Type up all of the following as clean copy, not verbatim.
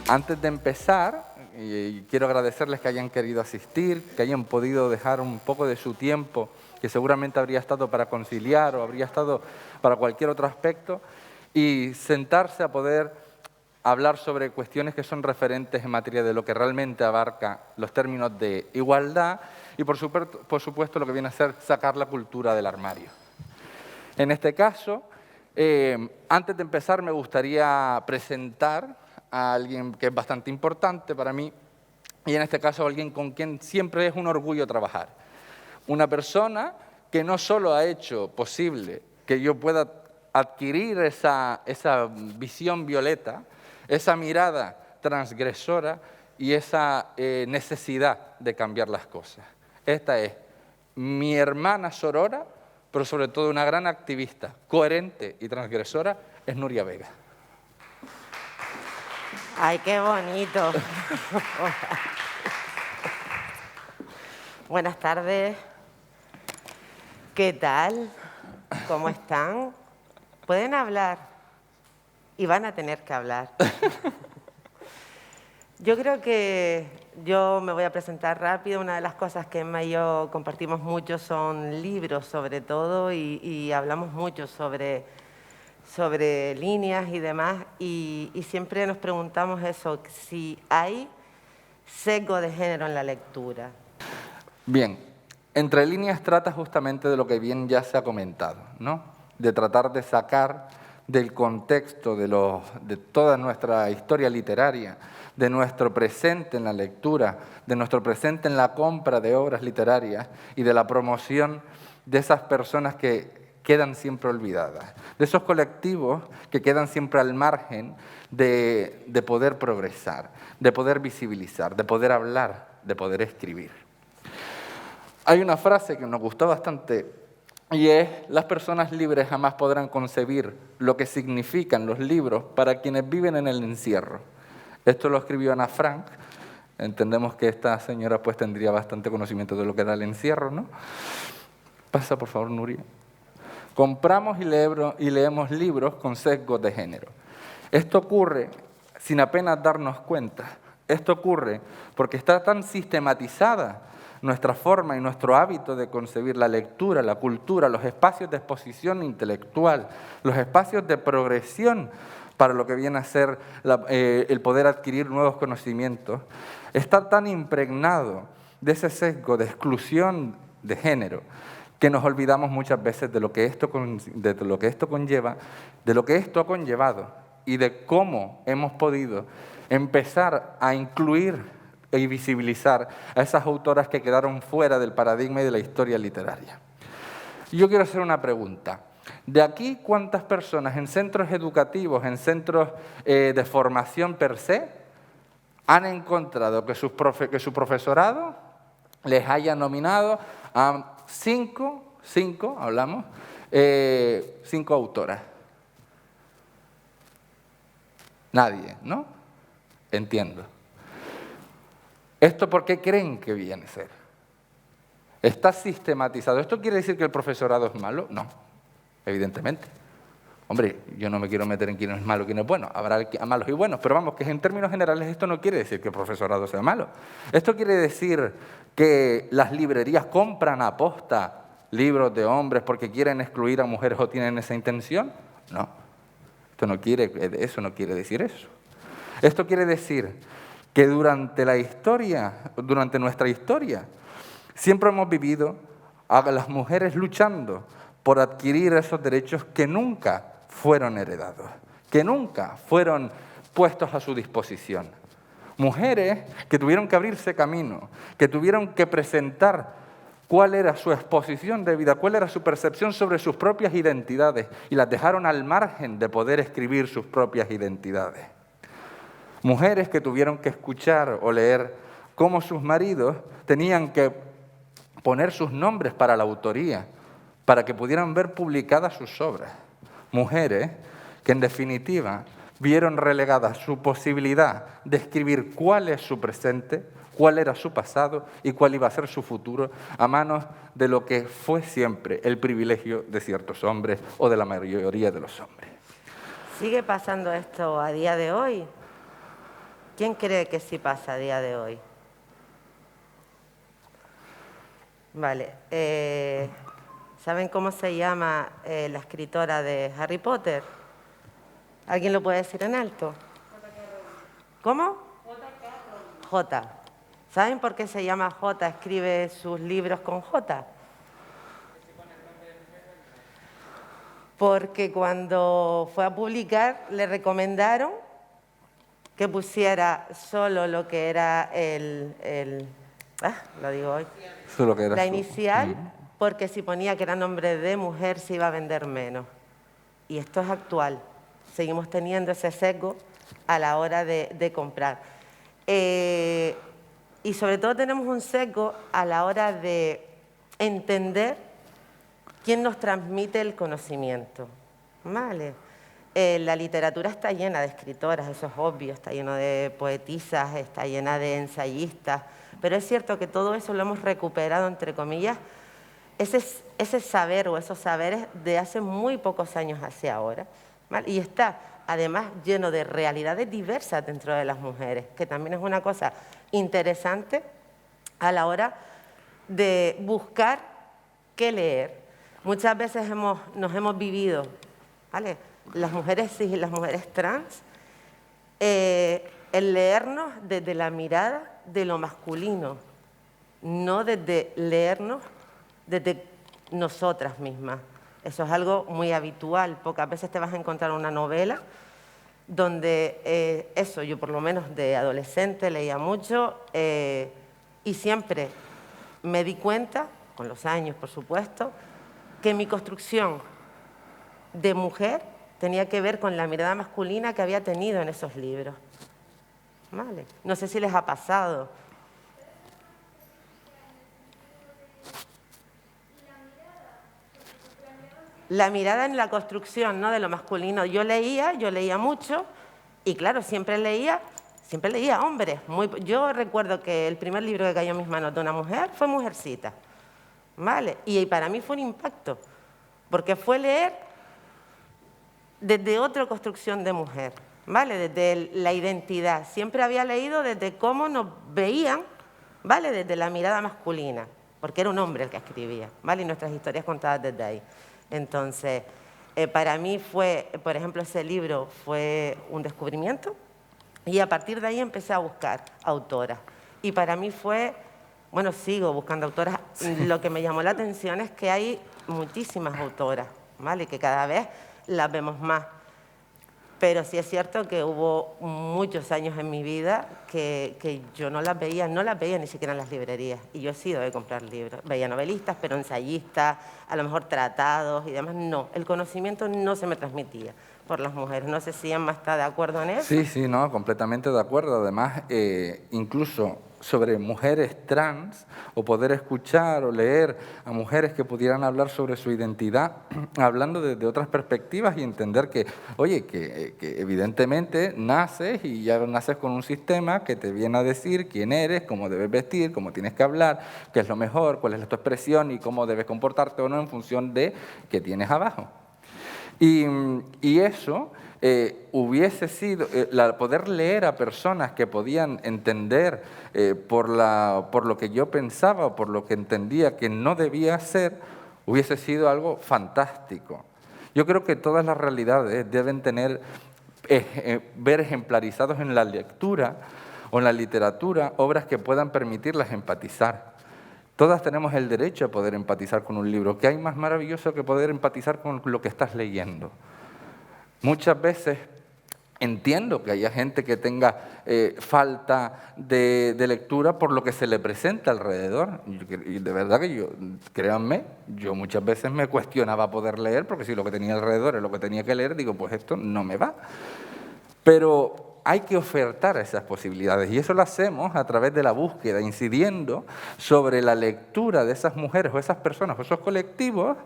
Antes de empezar, y quiero agradecerles que hayan querido asistir, que hayan podido dejar un poco de su tiempo, que seguramente habría estado para conciliar o habría estado para cualquier otro aspecto, y sentarse a poder hablar sobre cuestiones que son referentes en materia de lo que realmente abarca los términos de igualdad y, por supuesto, lo que viene a ser sacar la cultura del armario. En este caso, antes de empezar, me gustaría presentar a alguien que es bastante importante para mí y, en este caso, a alguien con quien siempre es un orgullo trabajar. Una persona que no solo ha hecho posible que yo pueda adquirir esa visión violeta, esa mirada transgresora y esa necesidad de cambiar las cosas. Esta es mi hermana sorora, pero sobre todo una gran activista, coherente y transgresora, es Nuria Vega. ¡Ay, qué bonito! Buenas tardes. ¿Qué tal? ¿Cómo están? ¿Pueden hablar? Y van a tener que hablar. Yo creo que yo me voy a presentar rápido. Una de las cosas que Emma y yo compartimos mucho son libros, sobre todo, y hablamos mucho sobre líneas y demás, y siempre nos preguntamos eso, si hay sesgo de género en la lectura. Bien, Entre líneas trata justamente de lo que bien ya se ha comentado, ¿no? De tratar de sacar del contexto de toda nuestra historia literaria, de nuestro presente en la lectura, de nuestro presente en la compra de obras literarias y de la promoción de esas personas que quedan siempre olvidadas, de esos colectivos que quedan siempre al margen de poder progresar, de poder visibilizar, de poder hablar, de poder escribir. Hay una frase que nos gustó bastante y es: las personas libres jamás podrán concebir lo que significan los libros para quienes viven en el encierro. Esto lo escribió Ana Frank. Entendemos que esta señora pues tendría bastante conocimiento de lo que era el encierro, ¿no? Pasa, por favor, Nuria. Compramos y leemos libros con sesgos de género. Esto ocurre sin apenas darnos cuenta. Esto ocurre porque está tan sistematizada nuestra forma y nuestro hábito de concebir la lectura, la cultura, los espacios de exposición intelectual, los espacios de progresión para lo que viene a ser el poder adquirir nuevos conocimientos, está tan impregnado de ese sesgo de exclusión de género que nos olvidamos muchas veces de lo que esto conlleva, de lo que esto ha conllevado y de cómo hemos podido empezar a incluir y visibilizar a esas autoras que quedaron fuera del paradigma y de la historia literaria. Yo quiero hacer una pregunta. De aquí, ¿cuántas personas en centros educativos, en centros de formación per se, han encontrado que su profesorado les haya nominado a cinco autoras? Nadie, ¿no? Entiendo. ¿Esto por qué creen que viene a ser? ¿Está sistematizado? ¿Esto quiere decir que el profesorado es malo? No, evidentemente. Hombre, yo no me quiero meter en quién es malo y quién es bueno. Habrá malos y buenos, pero vamos, que en términos generales esto no quiere decir que el profesorado sea malo. ¿Esto quiere decir que las librerías compran a posta libros de hombres porque quieren excluir a mujeres o tienen esa intención? No, eso no quiere decir eso. Esto quiere decir que durante nuestra historia, siempre hemos vivido a las mujeres luchando por adquirir esos derechos que nunca fueron heredados, que nunca fueron puestos a su disposición. Mujeres que tuvieron que abrirse camino, que tuvieron que presentar cuál era su exposición de vida, cuál era su percepción sobre sus propias identidades, y las dejaron al margen de poder escribir sus propias identidades. Mujeres que tuvieron que escuchar o leer cómo sus maridos tenían que poner sus nombres para la autoría, para que pudieran ver publicadas sus obras. Mujeres que, en definitiva, vieron relegada su posibilidad de escribir cuál es su presente, cuál era su pasado y cuál iba a ser su futuro, a manos de lo que fue siempre el privilegio de ciertos hombres o de la mayoría de los hombres. ¿Sigue pasando esto a día de hoy? ¿Quién cree que sí pasa a día de hoy? Vale. ¿Saben cómo se llama la escritora de Harry Potter? ¿Alguien lo puede decir en alto? ¿Cómo? J. ¿Saben por qué se llama J? Escribe sus libros con J. Porque cuando fue a publicar le recomendaron que pusiera solo lo que era lo digo hoy, Solo que era la inicial, porque si ponía que era nombre de mujer se iba a vender menos. Y esto es actual. Seguimos teniendo ese sesgo a la hora de comprar. Y sobre todo tenemos un sesgo a la hora de entender quién nos transmite el conocimiento. ¿Vale? La literatura está llena de escritoras, eso es obvio, está lleno de poetisas, está llena de ensayistas, pero es cierto que todo eso lo hemos recuperado, entre comillas, ese saber o esos saberes de hace muy pocos años hacia ahora, ¿vale? Y está además lleno de realidades diversas dentro de las mujeres, que también es una cosa interesante a la hora de buscar qué leer. Muchas veces nos hemos vivido, ¿vale?, las mujeres cis y las mujeres trans, el leernos desde la mirada de lo masculino, no desde leernos desde nosotras mismas. Eso es algo muy habitual. Pocas veces te vas a encontrar una novela donde eso, yo por lo menos de adolescente leía mucho y siempre me di cuenta, con los años por supuesto, que mi construcción de mujer tenía que ver con la mirada masculina que había tenido en esos libros. ¿Vale? No sé si les ha pasado. La mirada en la construcción, ¿no?, de lo masculino. Yo leía mucho y claro, siempre leía hombres. Yo recuerdo que el primer libro que cayó en mis manos de una mujer fue Mujercita. ¿Vale? Y para mí fue un impacto, porque fue leer desde otra construcción de mujer, ¿vale? Desde la identidad. Siempre había leído desde cómo nos veían, ¿vale?, desde la mirada masculina, porque era un hombre el que escribía, ¿vale? Y nuestras historias contadas desde ahí. Entonces, para mí fue, por ejemplo, ese libro fue un descubrimiento y a partir de ahí empecé a buscar autoras. Y para mí fue, bueno, sigo buscando autoras. Sí. Lo que me llamó la atención es que hay muchísimas autoras, ¿vale?, que cada vez las vemos más. Pero sí es cierto que hubo muchos años en mi vida que yo no las veía ni siquiera en las librerías. Y yo he sido de comprar libros. Veía novelistas, pero ensayistas, a lo mejor tratados y demás. No, el conocimiento no se me transmitía por las mujeres. No sé si Emma está de acuerdo en eso. Sí, no, completamente de acuerdo. Además, incluso sobre mujeres trans, o poder escuchar o leer a mujeres que pudieran hablar sobre su identidad, hablando desde otras perspectivas y entender que, oye, que evidentemente naces y ya naces con un sistema que te viene a decir quién eres, cómo debes vestir, cómo tienes que hablar, qué es lo mejor, cuál es tu expresión y cómo debes comportarte o no en función de qué tienes abajo. Y eso hubiese sido, poder leer a personas que podían entender por lo que yo pensaba o por lo que entendía que no debía ser, hubiese sido algo fantástico. Yo creo que todas las realidades deben tener, ver ejemplarizados en la lectura o en la literatura obras que puedan permitirlas empatizar. Todas tenemos el derecho a poder empatizar con un libro. ¿Qué hay más maravilloso que poder empatizar con lo que estás leyendo? Muchas veces entiendo que haya gente que tenga falta de lectura por lo que se le presenta alrededor. Y de verdad que yo, créanme, yo muchas veces me cuestionaba poder leer, porque si lo que tenía alrededor es lo que tenía que leer, digo, pues esto no me va. Pero hay que ofertar esas posibilidades y eso lo hacemos a través de la búsqueda, incidiendo sobre la lectura de esas mujeres o esas personas o esos colectivos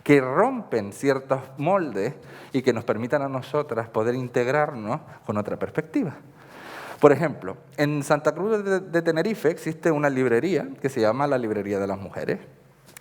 que rompen ciertos moldes y que nos permitan a nosotras poder integrarnos con otra perspectiva. Por ejemplo, en Santa Cruz de Tenerife existe una librería que se llama la Librería de las Mujeres.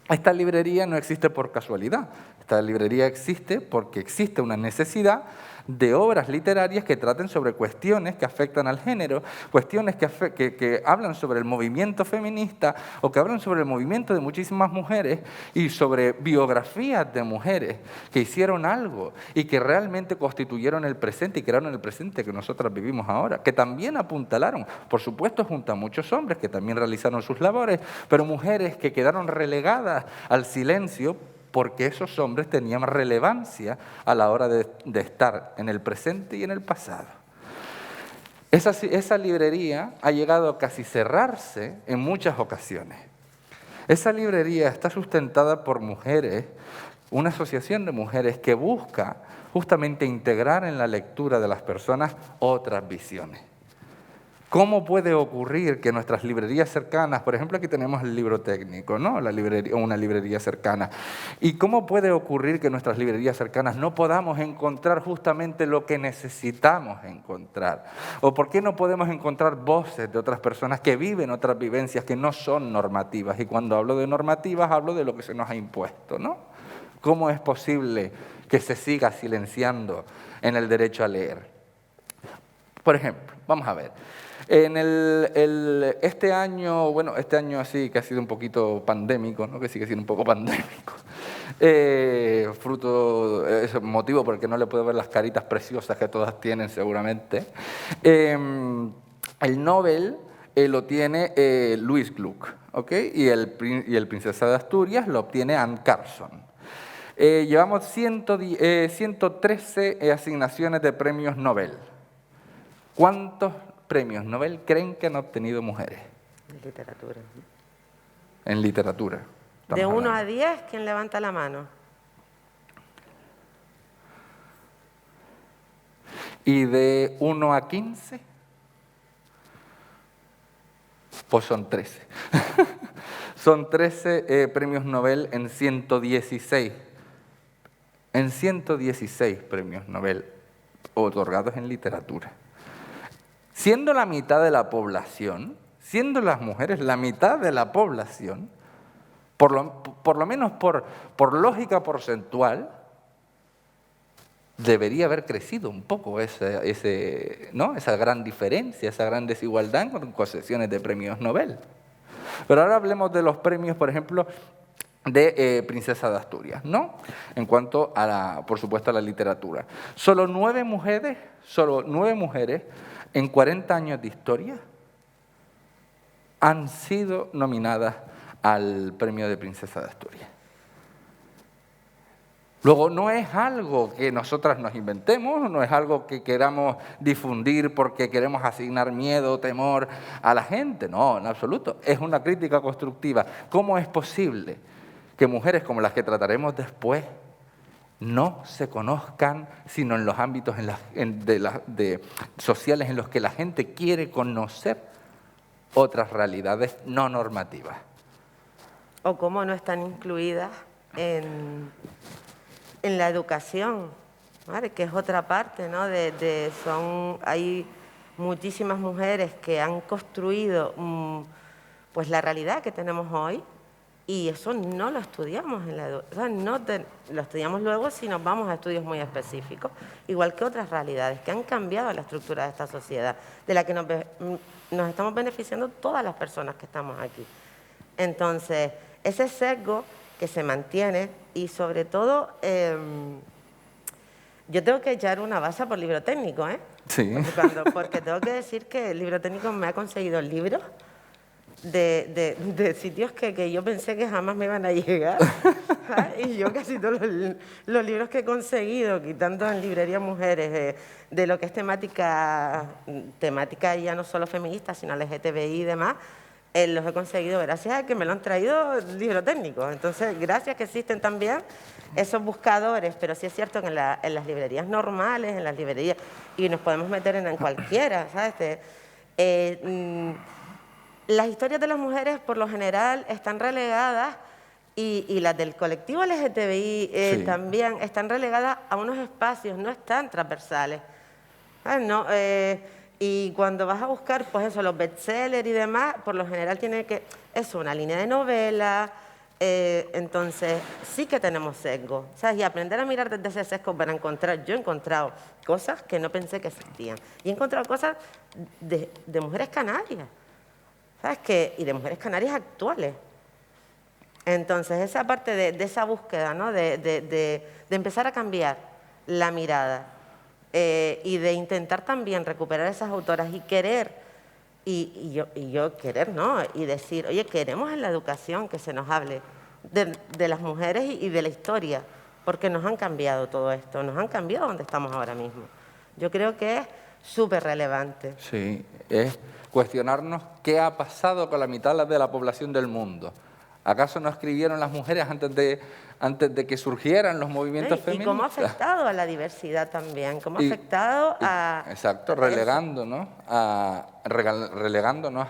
Esta librería no existe por casualidad. Esta librería existe porque existe una necesidad de obras literarias que traten sobre cuestiones que afectan al género, cuestiones que hablan sobre el movimiento feminista o que hablan sobre el movimiento de muchísimas mujeres y sobre biografías de mujeres que hicieron algo y que realmente constituyeron el presente y crearon el presente que nosotras vivimos ahora, que también apuntalaron, por supuesto, junto a muchos hombres que también realizaron sus labores, pero mujeres que quedaron relegadas al silencio porque esos hombres tenían relevancia a la hora de estar en el presente y en el pasado. Esa librería ha llegado a casi cerrarse en muchas ocasiones. Esa librería está sustentada por mujeres, una asociación de mujeres que busca justamente integrar en la lectura de las personas otras visiones. ¿Cómo puede ocurrir que nuestras librerías cercanas, por ejemplo, aquí tenemos el libro técnico, ¿no? Una librería cercana. ¿Y cómo puede ocurrir que en nuestras librerías cercanas no podamos encontrar justamente lo que necesitamos encontrar? ¿O por qué no podemos encontrar voces de otras personas que viven otras vivencias que no son normativas? Y cuando hablo de normativas, hablo de lo que se nos ha impuesto, ¿no? ¿Cómo es posible que se siga silenciando en el derecho a leer? Por ejemplo, vamos a ver. En este año así que ha sido un poquito pandémico, ¿no? Que sigue siendo un poco pandémico, es motivo por el que no le puedo ver las caritas preciosas que todas tienen seguramente. El Nobel lo tiene Louis Gluck, ¿ok? Y el Princesa de Asturias lo obtiene Anne Carson. Llevamos 113 asignaciones de premios Nobel. ¿Cuántos premios Nobel creen que han obtenido mujeres? En literatura. En literatura. De 1 a 10, ¿quién levanta la mano? ¿Y de 1 a 15? Pues son 13. Son 13 premios Nobel en 116. En 116 premios Nobel otorgados en literatura. Siendo la mitad de la población, siendo las mujeres la mitad de la población, por lo menos por lógica porcentual, debería haber crecido un poco ¿no? Esa gran diferencia, esa gran desigualdad con concesiones de premios Nobel. Pero ahora hablemos de los premios, por ejemplo, de Princesa de Asturias, ¿no? En cuanto a, por supuesto, a la literatura. Solo 9 mujeres en 40 años de historia han sido nominadas al premio de Princesa de Asturias. Luego, no es algo que nosotras nos inventemos, no es algo que queramos difundir porque queremos asignar miedo o temor a la gente, no, en absoluto. Es una crítica constructiva. ¿Cómo es posible que mujeres como las que trataremos después no se conozcan sino en los ámbitos sociales en los que la gente quiere conocer otras realidades no normativas? O cómo no están incluidas en la educación, ¿vale? Que es otra parte, ¿no? Hay muchísimas mujeres que han construido pues la realidad que tenemos hoy. Y eso no lo estudiamos en la educación, lo estudiamos luego si nos vamos a estudios muy específicos, igual que otras realidades que han cambiado la estructura de esta sociedad, de la que nos estamos beneficiando todas las personas que estamos aquí. Entonces, ese sesgo que se mantiene y sobre todo, yo tengo que echar una baza por libro técnico, ¿eh? Sí. Porque tengo que decir que el libro técnico me ha conseguido libros de sitios que yo pensé que jamás me iban a llegar. Y yo casi todos los libros que he conseguido, quitando en librerías mujeres, de lo que es temática ya no solo feminista, sino LGTBI y demás, los he conseguido gracias a que me lo han traído libro técnico. Entonces, gracias que existen también esos buscadores, pero sí es cierto que en las librerías normales, en las librerías, y nos podemos meter en cualquiera, ¿sabes? Las historias de las mujeres, por lo general, están relegadas, y las del colectivo LGTBI Sí. también están relegadas a unos espacios, no están transversales. No, y cuando vas a buscar, pues eso, los bestsellers y demás, por lo general tiene que... Es una línea de novela, Entonces, sí que tenemos sesgo, ¿sabes? Y aprender a mirar desde ese sesgo para encontrar... Yo he encontrado cosas que no pensé que existían. Y he encontrado cosas de mujeres canarias, ¿sabes? Y de mujeres canarias actuales. Entonces, esa parte de esa búsqueda, ¿no? De empezar a cambiar la mirada y de intentar también recuperar esas autoras y querer, y yo querer, ¿no? Y decir, oye, queremos en la educación que se nos hable de las mujeres y de la historia, porque nos han cambiado todo esto, nos han cambiado donde estamos ahora mismo. Yo creo que es súper relevante. Sí, es cuestionarnos qué ha pasado con la mitad de la población del mundo. ¿Acaso no escribieron las mujeres antes de que surgieran los movimientos feministas? Y cómo ha afectado a la diversidad también, cómo ha afectado a... Exacto, relegándonos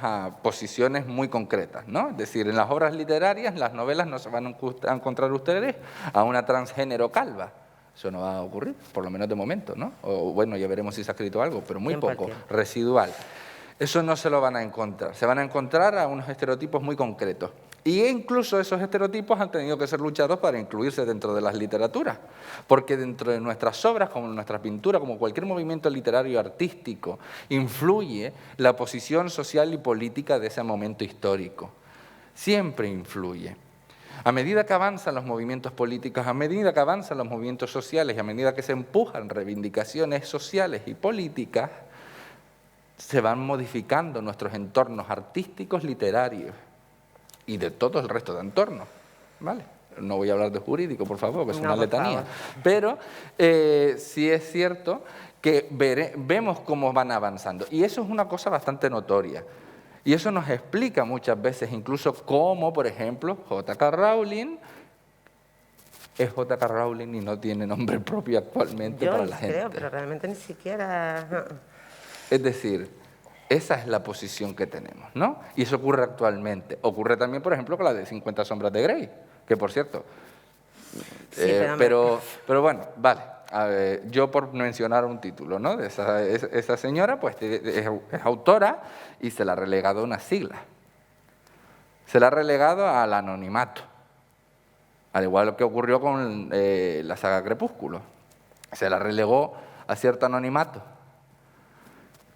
a posiciones muy concretas, ¿no? Es decir, en las obras literarias, en las novelas, no se van a encontrar ustedes a una transgénero calva. Eso no va a ocurrir, por lo menos de momento, ¿no? O bueno, ya veremos si se ha escrito algo, pero muy poco, residual. Eso no se lo van a encontrar. Se van a encontrar a unos estereotipos muy concretos. Y incluso esos estereotipos han tenido que ser luchados para incluirse dentro de las literaturas, porque dentro de nuestras obras, como en nuestra pintura, como cualquier movimiento literario artístico, influye la posición social y política de ese momento histórico. Siempre influye. A medida que avanzan los movimientos políticos, a medida que avanzan los movimientos sociales y a medida que se empujan reivindicaciones sociales y políticas, se van modificando nuestros entornos artísticos, literarios y de todo el resto de entornos, ¿vale? No voy a hablar de jurídico, por favor, que es una letanía. Pero sí es cierto que vemos cómo van avanzando. Y eso es una cosa bastante notoria. Y eso nos explica muchas veces incluso cómo, por ejemplo, J.K. Rowling es J.K. Rowling y no tiene nombre propio actualmente para la gente. Yo creo, pero realmente ni siquiera... Es decir, esa es la posición que tenemos, ¿no? Y eso ocurre actualmente. Ocurre también, por ejemplo, con la de 50 sombras de Grey, que por cierto... Sí, pero bueno, vale. A ver, yo por mencionar un título, ¿no? De esa señora, pues es autora y se la ha relegado a una sigla. Se la ha relegado al anonimato. Al igual que ocurrió con la saga Crepúsculo. Se la relegó a cierto anonimato.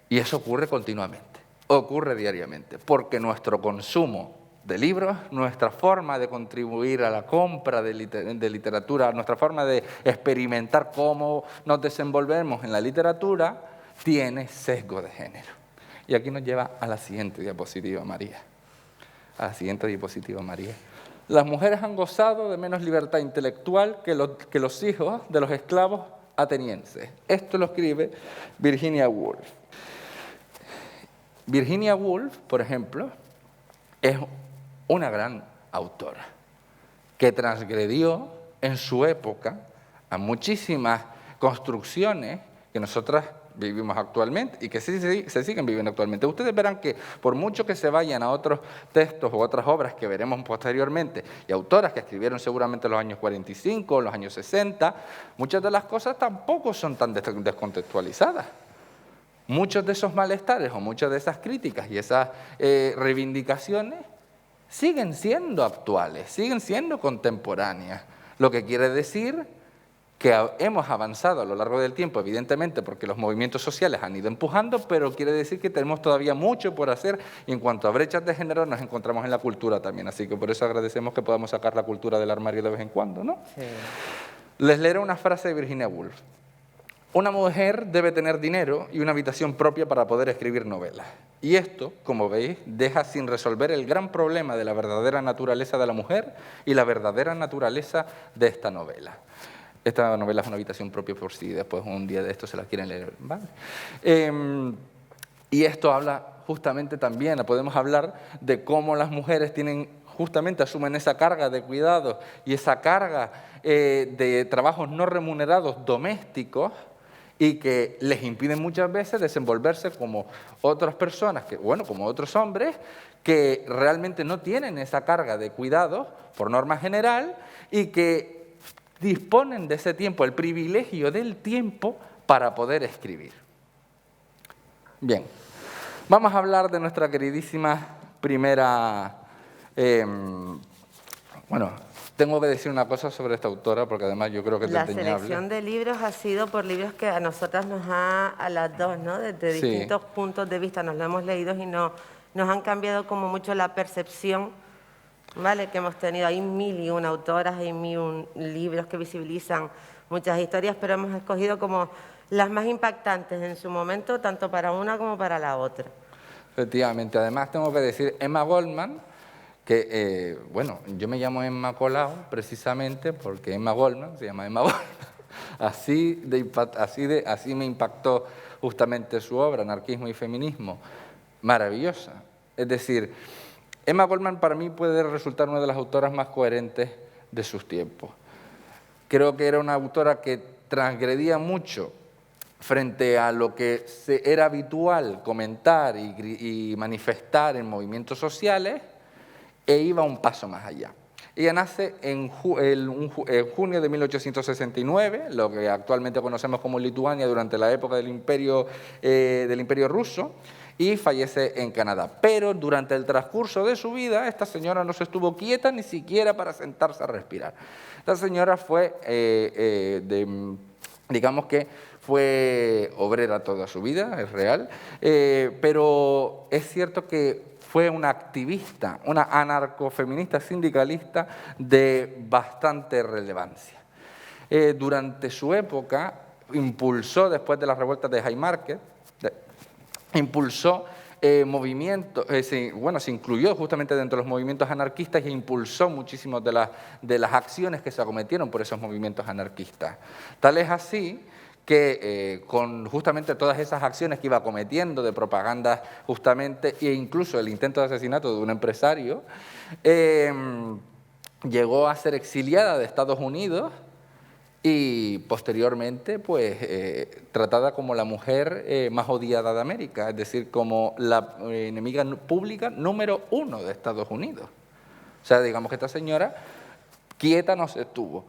Y eso ocurre continuamente, ocurre diariamente, porque nuestro consumo de libros, nuestra forma de contribuir a la compra de literatura, nuestra forma de experimentar cómo nos desenvolvemos en la literatura, tiene sesgo de género. Y aquí nos lleva a la siguiente diapositiva, María. A la siguiente diapositiva, María. Las mujeres han gozado de menos libertad intelectual que los hijos de los esclavos atenienses. Esto lo escribe Virginia Woolf. Virginia Woolf, por ejemplo, es una gran autora que transgredió en su época a muchísimas construcciones que nosotras vivimos actualmente y que se siguen viviendo actualmente. Ustedes verán que por mucho que se vayan a otros textos u otras obras que veremos posteriormente y autoras que escribieron seguramente en los años 45, los años 60, muchas de las cosas tampoco son tan descontextualizadas. Muchos de esos malestares o muchas de esas críticas y esas reivindicaciones siguen siendo actuales, siguen siendo contemporáneas. Lo que quiere decir que hemos avanzado a lo largo del tiempo, evidentemente, porque los movimientos sociales han ido empujando, pero quiere decir que tenemos todavía mucho por hacer y en cuanto a brechas de género nos encontramos en la cultura también. Así que por eso agradecemos que podamos sacar la cultura del armario de vez en cuando, ¿no? Sí. Les leeré una frase de Virginia Woolf. Una mujer debe tener dinero y una habitación propia para poder escribir novelas. Y esto, como veis, deja sin resolver el gran problema de la verdadera naturaleza de la mujer y la verdadera naturaleza de esta novela. Esta novela es una habitación propia por si después un día de esto se la quieren leer, ¿vale? Y esto habla justamente también, podemos hablar de cómo las mujeres justamente asumen esa carga de cuidados y esa carga de trabajos no remunerados domésticos y que les impiden muchas veces desenvolverse como otras personas, como otros hombres, que realmente no tienen esa carga de cuidados por norma general y que disponen de ese tiempo, el privilegio del tiempo para poder escribir. Bien, vamos a hablar de nuestra queridísima primera Bueno, tengo que decir una cosa sobre esta autora, porque además yo creo que es desdeñable. La selección de libros ha sido por libros que a nosotras nos ha, a las dos, ¿no? Desde Sí. distintos puntos de vista nos lo hemos leído y nos han cambiado como mucho la percepción, ¿vale? Que hemos tenido. Hay 1001 autoras, hay 1001 libros que visibilizan muchas historias, pero hemos escogido como las más impactantes en su momento, tanto para una como para la otra. Efectivamente. Además tengo que decir, Emma Goldman, que, bueno, yo me llamo Emma Colau precisamente porque Emma Goldman, se llama Emma Goldman, así me impactó justamente su obra, Anarquismo y Feminismo, maravillosa. Es decir, Emma Goldman para mí puede resultar una de las autoras más coherentes de sus tiempos. Creo que era una autora que transgredía mucho frente a lo que era habitual comentar y manifestar en movimientos sociales, e iba un paso más allá. Ella nace en junio de 1869, lo que actualmente conocemos como Lituania, durante la época del Imperio Ruso, y fallece en Canadá. Pero durante el transcurso de su vida, esta señora no se estuvo quieta ni siquiera para sentarse a respirar. Esta señora fue, digamos que fue obrera toda su vida, es real, pero es cierto que fue una activista, una anarcofeminista sindicalista de bastante relevancia. Durante su época impulsó, después de las revueltas de Haymarket, impulsó movimientos, se incluyó justamente dentro de los movimientos anarquistas e impulsó muchísimas de las acciones que se acometieron por esos movimientos anarquistas. Tal es así que con justamente todas esas acciones que iba cometiendo de propaganda justamente, e incluso el intento de asesinato de un empresario, llegó a ser exiliada de Estados Unidos y posteriormente pues tratada como la mujer más odiada de América, es decir, como la enemiga pública número 1 de Estados Unidos. O sea, digamos que esta señora quieta no se estuvo.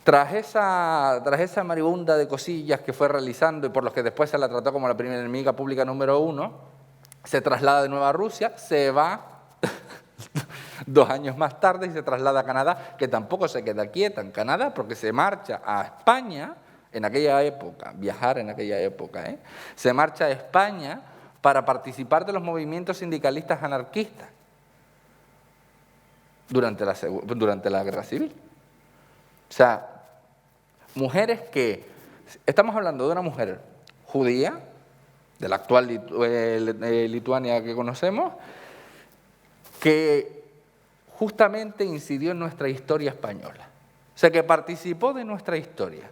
Tras esa maribunda de cosillas que fue realizando y por los que después se la trató como la primera enemiga pública número 1, se traslada de nuevo a Rusia, se va 2 años más tarde y se traslada a Canadá, que tampoco se queda quieta en Canadá porque se marcha a España en aquella época, viajar en aquella época, se marcha a España para participar de los movimientos sindicalistas anarquistas durante la Guerra Civil. O sea, mujeres que, estamos hablando de una mujer judía, de la actual Lituania que conocemos, que justamente incidió en nuestra historia española. O sea, que participó de nuestra historia.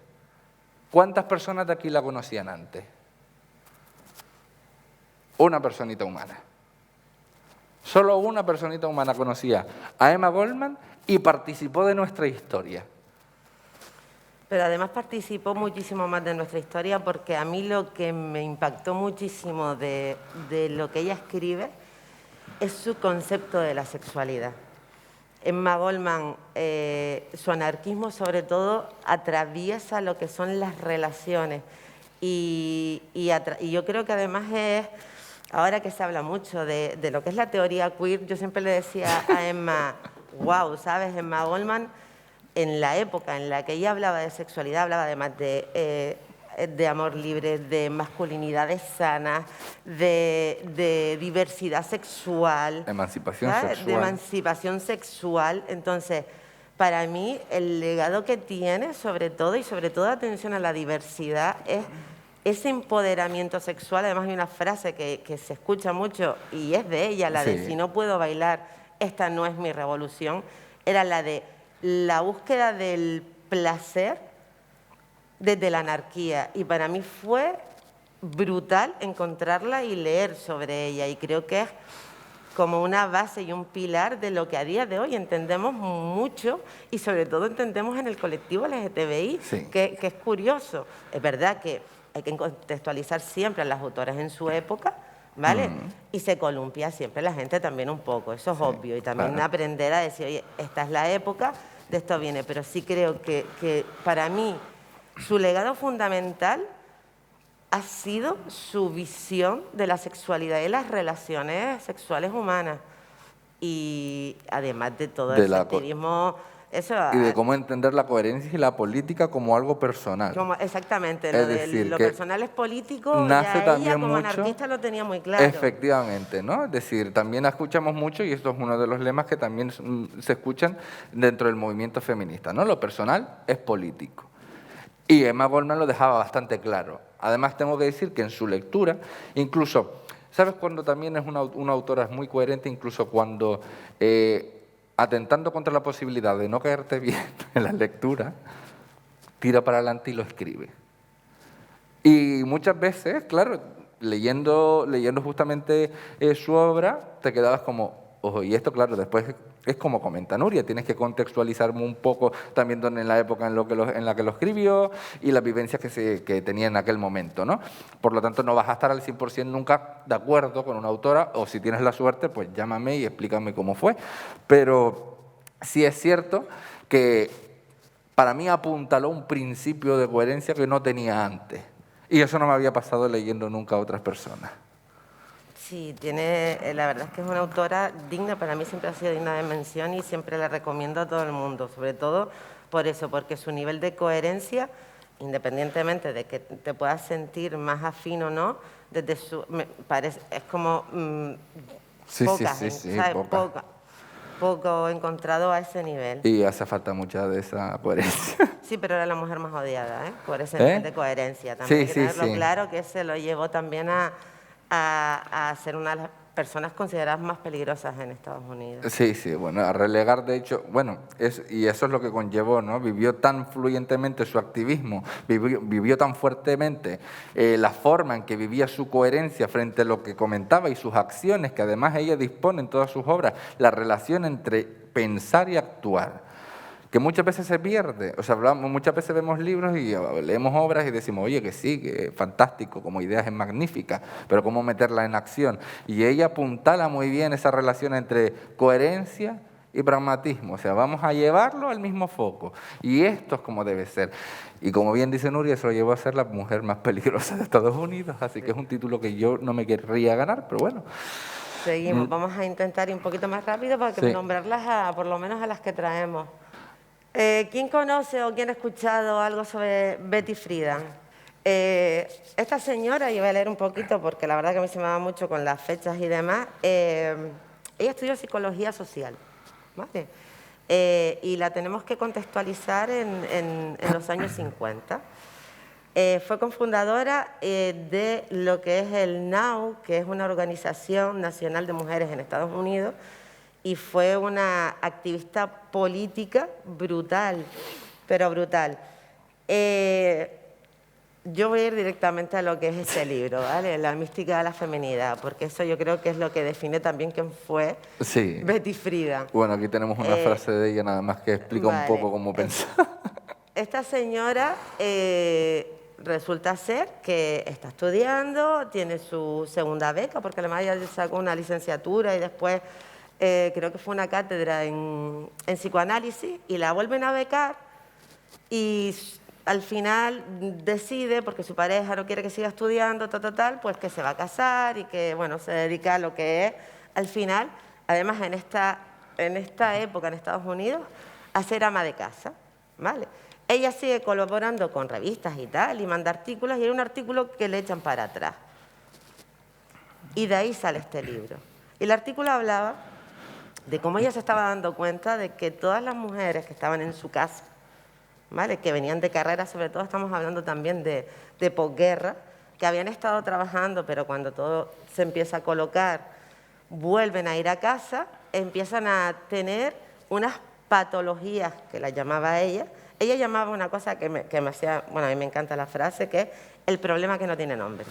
¿Cuántas personas de aquí la conocían antes? Una personita humana. Solo una personita humana conocía a Emma Goldman y participó de nuestra historia. Pero además participó muchísimo más de nuestra historia porque a mí lo que me impactó muchísimo de lo que ella escribe es su concepto de la sexualidad. Emma Goldman, su anarquismo sobre todo atraviesa lo que son las relaciones y yo creo que además es, ahora que se habla mucho de lo que es la teoría queer, yo siempre le decía a Emma, wow, ¿sabes? Emma Goldman, en la época en la que ella hablaba de sexualidad, hablaba además de amor libre, de masculinidades sanas, de diversidad sexual. Emancipación sexual. De emancipación sexual. Entonces, para mí, el legado que tiene, sobre todo atención a la diversidad, es ese empoderamiento sexual. Además, hay una frase que se escucha mucho y es de ella, la de si no puedo bailar, esta no es mi revolución. Era la de la búsqueda del placer desde la anarquía, y para mí fue brutal encontrarla y leer sobre ella, y creo que es como una base y un pilar de lo que a día de hoy entendemos mucho y sobre todo entendemos en el colectivo LGTBI, que es curioso. Es verdad que hay que contextualizar siempre a las autoras en su época, ¿vale? Y se columpia siempre la gente también un poco, eso es obvio, y también aprender a decir, oye, esta es la época, de esto viene, pero sí creo que para mí su legado fundamental ha sido su visión de la sexualidad y las relaciones sexuales humanas. y además de todo De el la sentirismo, eso, y de cómo entender la coherencia y la política como algo personal. exactamente, Es decir, lo que personal es político, nace ya ella también como mucho, anarquista lo tenía muy claro. efectivamente, ¿no? Es decir, también escuchamos mucho, y esto es uno de los lemas que también se escuchan dentro del movimiento feminista, ¿no? Lo personal es político. Y Emma Goldman lo dejaba bastante claro. Además, tengo que decir que en su lectura, incluso, ¿sabes cuando también es una autora es muy coherente? Incluso cuando, atentando contra la posibilidad de no caerte bien en la lectura, tira para adelante y lo escribe. Y muchas veces, claro, leyendo justamente su obra, te quedabas como, ojo, y esto, claro, después es como comenta Nuria, tienes que contextualizarme un poco también en la época en la que lo escribió y las vivencias que tenía en aquel momento, ¿no? Por lo tanto, no vas a estar al 100% nunca de acuerdo con una autora, o si tienes la suerte, pues llámame y explícame cómo fue. Pero sí es cierto que para mí apuntaló un principio de coherencia que no tenía antes. Y eso no me había pasado leyendo nunca a otras personas. Sí, la verdad es que es una autora digna, para mí siempre ha sido digna de mención y siempre la recomiendo a todo el mundo, sobre todo por eso, porque su nivel de coherencia, independientemente de que te puedas sentir más afín o no, es como pocas, Sí, ¿sabes? poca. Poco encontrado a ese nivel. Y hace falta mucha de esa coherencia. Sí, pero era la mujer más odiada, ¿eh? Por ese nivel ¿Eh? de coherencia. También hay Sí, que sí, tenerlo sí. claro, que se lo llevó también a ser una de las personas consideradas más peligrosas en Estados Unidos. Sí, sí, bueno, a relegar, de hecho, bueno, y eso es lo que conllevó, ¿no? Vivió tan fluyentemente su activismo, vivió tan fuertemente la forma en que vivía su coherencia frente a lo que comentaba y sus acciones, que además ella dispone en todas sus obras, la relación entre pensar y actuar, que muchas veces se pierde. O sea, muchas veces vemos libros y leemos obras y decimos, oye, que sí, que es fantástico, como idea es magnífica, pero cómo meterla en acción. Y ella apuntala muy bien esa relación entre coherencia y pragmatismo. O sea, vamos a llevarlo al mismo foco. Y esto es como debe ser. Y como bien dice Nuria, eso lo llevó a ser la mujer más peligrosa de Estados Unidos, así que es un título que yo no me querría ganar, pero bueno. Seguimos, vamos a intentar ir un poquito más rápido para Sí. nombrarlas por lo menos a las que traemos. ¿Quién conoce o quién ha escuchado algo sobre Betty Friedan? Esta señora, y voy a leer un poquito porque la verdad que a mí se me va mucho con las fechas y demás, ella estudió psicología social, ¿vale? Y la tenemos que contextualizar en los años 50. Fue cofundadora de lo que es el NOW, que es una organización nacional de mujeres en Estados Unidos, y fue una activista política brutal, pero brutal. Yo voy a ir directamente a lo que es este libro, ¿vale? La mística de la feminidad, porque eso yo creo que es lo que define también quién fue Sí. Betty Friedan. Bueno, aquí tenemos una frase de ella nada más que explica un poco cómo pensaba. Esta señora resulta ser que está estudiando, tiene su segunda beca, porque además ella sacó una licenciatura y después creo que fue una cátedra en psicoanálisis, y la vuelven a becar y al final decide, porque su pareja no quiere que siga estudiando, pues que se va a casar y que, bueno, se dedica a lo que es, al final, además en esta época en Estados Unidos, a ser ama de casa, ¿vale? Ella sigue colaborando con revistas y tal, y manda artículos, y hay un artículo que le echan para atrás. Y de ahí sale este libro. Y el artículo hablaba de cómo ella se estaba dando cuenta de que todas las mujeres que estaban en su casa, ¿vale?, que venían de carrera, sobre todo estamos hablando también de posguerra, que habían estado trabajando, pero cuando todo se empieza a colocar, vuelven a ir a casa, empiezan a tener unas patologías, que las llamaba ella. Ella llamaba una cosa que me hacía, bueno, a mí me encanta la frase, que es el problema que no tiene nombre.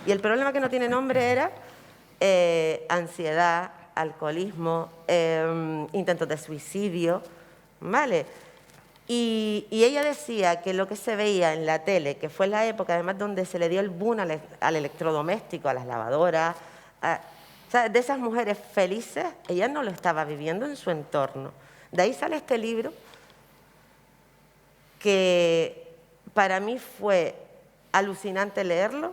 Y el problema que no tiene nombre era ansiedad, alcoholismo, intentos de suicidio, ¿vale? Y ella decía que lo que se veía en la tele, que fue la época además donde se le dio el boom al electrodoméstico, a las lavadoras, o sea, de esas mujeres felices, ella no lo estaba viviendo en su entorno. De ahí sale este libro que para mí fue alucinante leerlo,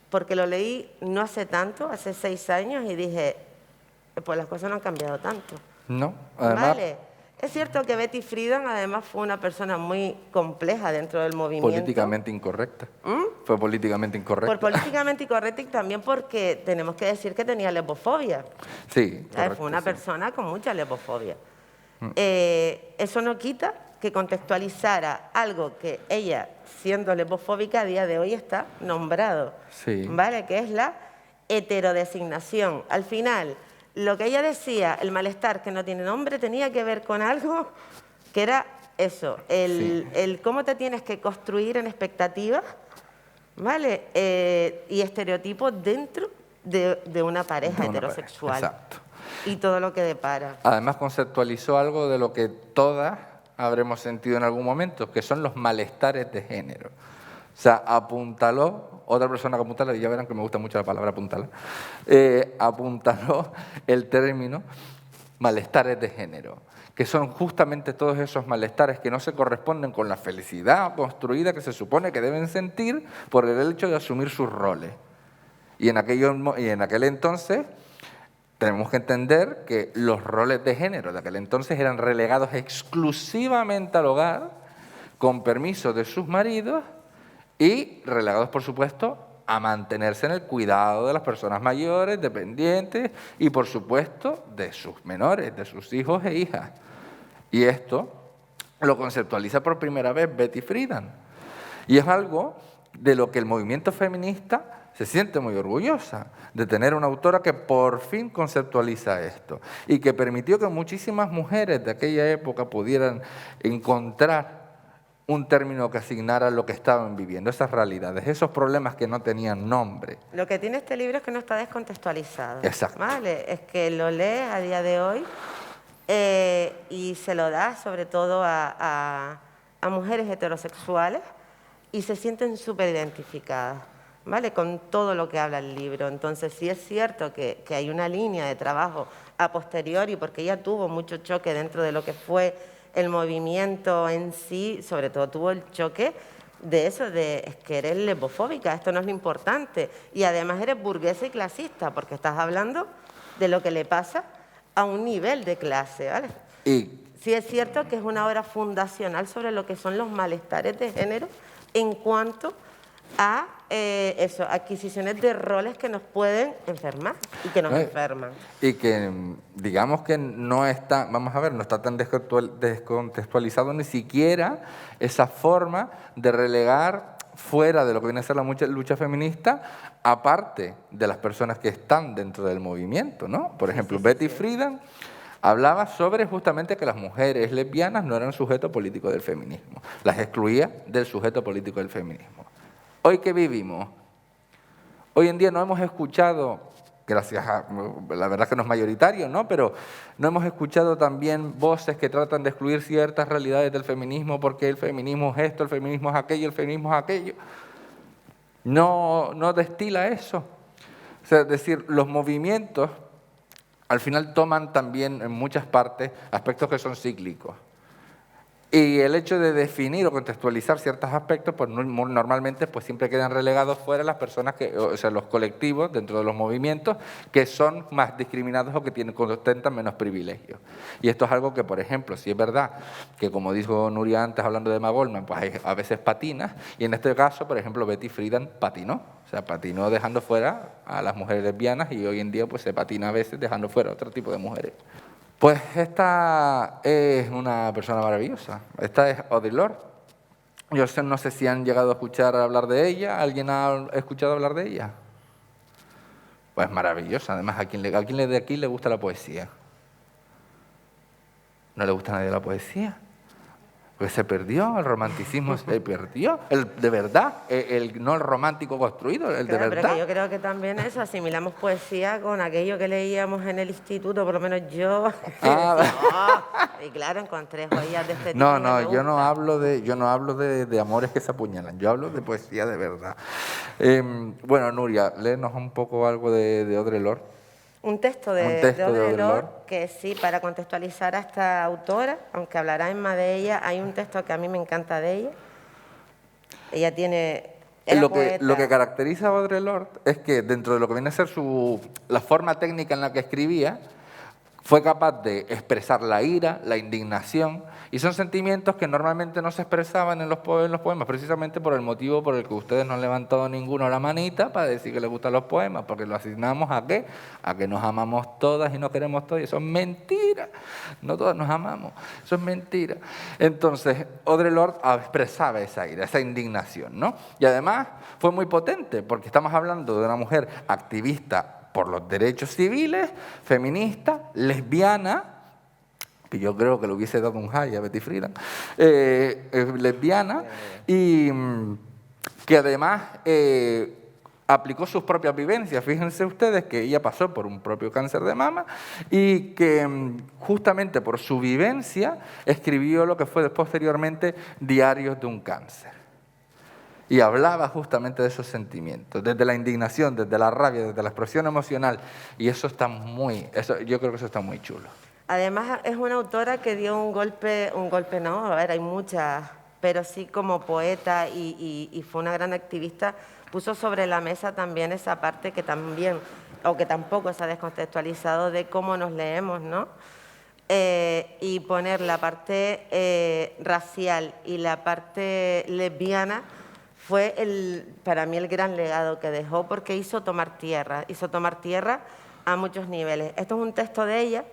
porque lo leí no hace tanto, hace 6 años, y dije, pues las cosas no han cambiado tanto. No, además... Vale. Es cierto que Betty Friedan además fue una persona muy compleja dentro del movimiento. Políticamente incorrecta. Fue políticamente incorrecta. Por políticamente incorrecta y también porque tenemos que decir que tenía lesbofobia. Sí, correcto, fue una sí. persona con mucha lesbofobia. Eso no quita que contextualizara algo que ella, siendo lesbofóbica, a día de hoy está nombrado, Sí. ¿vale? Que es la heterodesignación. Al final, lo que ella decía, el malestar que no tiene nombre, tenía que ver con algo que era eso, el cómo te tienes que construir en expectativas, ¿vale? Y estereotipos dentro de una pareja heterosexual. Exacto. Y todo lo que depara. Además conceptualizó algo de lo que todas habremos sentido en algún momento, que son los malestares de género. O sea, apuntaló, otra persona que apuntaló, y ya verán que me gusta mucho la palabra apuntalar, apuntaló el término malestares de género, que son justamente todos esos malestares que no se corresponden con la felicidad construida que se supone que deben sentir por el hecho de asumir sus roles. Y en aquel entonces tenemos que entender que los roles de género de aquel entonces eran relegados exclusivamente al hogar, con permiso de sus maridos y relegados, por supuesto, a mantenerse en el cuidado de las personas mayores, dependientes y, por supuesto, de sus menores, de sus hijos e hijas. Y esto lo conceptualiza por primera vez Betty Friedan. Y es algo de lo que el movimiento feminista se siente muy orgullosa, de tener una autora que por fin conceptualiza esto y que permitió que muchísimas mujeres de aquella época pudieran encontrar un término que asignara lo que estaban viviendo, esas realidades, esos problemas que no tenían nombre. Lo que tiene este libro es que no está descontextualizado. Exacto. ¿Vale? Es que lo lees a día de hoy y se lo da sobre todo a mujeres heterosexuales y se sienten súper identificadas, ¿vale? Con todo lo que habla el libro. Entonces sí es cierto que hay una línea de trabajo a posteriori, porque ella tuvo mucho choque dentro de lo que fue el movimiento en sí, sobre todo tuvo el choque de eso, de es que eres lesbofóbica, esto no es lo importante, y además eres burguesa y clasista, porque estás hablando de lo que le pasa a un nivel de clase, ¿vale? Y sí es cierto que es una obra fundacional sobre lo que son los malestares de género en cuanto a adquisiciones de roles que nos pueden enfermar y que nos enferman. Y que digamos que no está, vamos a ver, no está tan descontextualizado ni siquiera esa forma de relegar fuera de lo que viene a ser la lucha feminista, aparte de las personas que están dentro del movimiento, ¿no? Por ejemplo, Betty Friedan hablaba sobre justamente que las mujeres lesbianas no eran sujeto político del feminismo, las excluía del sujeto político del feminismo. Hoy que vivimos, hoy en día no hemos escuchado, gracias a, la verdad que no es mayoritario, ¿no? Pero no hemos escuchado también voces que tratan de excluir ciertas realidades del feminismo porque el feminismo es esto, el feminismo es aquello, el feminismo es aquello. No destila eso. O sea, es decir, los movimientos al final toman también en muchas partes aspectos que son cíclicos. Y el hecho de definir o contextualizar ciertos aspectos, pues normalmente pues siempre quedan relegados fuera las personas, o sea, los colectivos dentro de los movimientos que son más discriminados o que ostentan menos privilegios. Y esto es algo que, por ejemplo, si es verdad que, como dijo Nuria antes hablando de Emma Goldman, pues a veces patina, y en este caso, por ejemplo, Betty Friedan patinó. O sea, patinó dejando fuera a las mujeres lesbianas y hoy en día pues se patina a veces dejando fuera a otro tipo de mujeres. Pues esta es una persona maravillosa. Esta es Audre Lorde. Yo no sé si han llegado a escuchar hablar de ella. ¿Alguien ha escuchado hablar de ella? Pues maravillosa. Además, ¿a quién de aquí le gusta la poesía? ¿No le gusta a nadie la poesía? Pues se perdió, el romanticismo se perdió, de verdad, no el romántico construido, el claro, de verdad. Pero que yo creo que también eso, asimilamos poesía con aquello que leíamos en el instituto, por lo menos yo. Y claro, encontré joyas de este tipo. No, yo no hablo de amores que se apuñalan, yo hablo de poesía de verdad. Bueno, Nuria, léenos un poco algo de Audre Lorde. Un texto de Audre Lorde, que sí, para contextualizar a esta autora, aunque hablará Emma de ella, hay un texto que a mí me encanta de ella. Ella tiene... Lo que caracteriza a Audre Lorde es que dentro de lo que viene a ser la forma técnica en la que escribía, fue capaz de expresar la ira, la indignación, y son sentimientos que normalmente no se expresaban en los poemas, precisamente por el motivo por el que ustedes no han levantado ninguno la manita para decir que les gustan los poemas, porque lo asignamos ¿a qué? A que nos amamos todas y no queremos todas, y eso es mentira. No todas nos amamos, eso es mentira. Entonces, Audre Lorde expresaba esa ira, esa indignación, ¿no? Y además fue muy potente, porque estamos hablando de una mujer activista por los derechos civiles, feminista, lesbiana, que yo creo que le hubiese dado un high a Betty Friedan, lesbiana, y que además aplicó sus propias vivencias. Fíjense ustedes que ella pasó por un propio cáncer de mama y que justamente por su vivencia escribió lo que fue posteriormente Diarios de un cáncer. Y hablaba justamente de esos sentimientos, desde la indignación, desde la rabia, desde la expresión emocional. Y eso está yo creo que eso está muy chulo. Además, es una autora que dio un golpe no, a ver, hay muchas, pero sí como poeta y fue una gran activista, puso sobre la mesa también esa parte que también, o que tampoco se ha descontextualizado de cómo nos leemos, ¿no? Y poner la parte racial y la parte lesbiana fue para mí el gran legado que dejó, porque hizo tomar tierra a muchos niveles. Esto es un texto de ella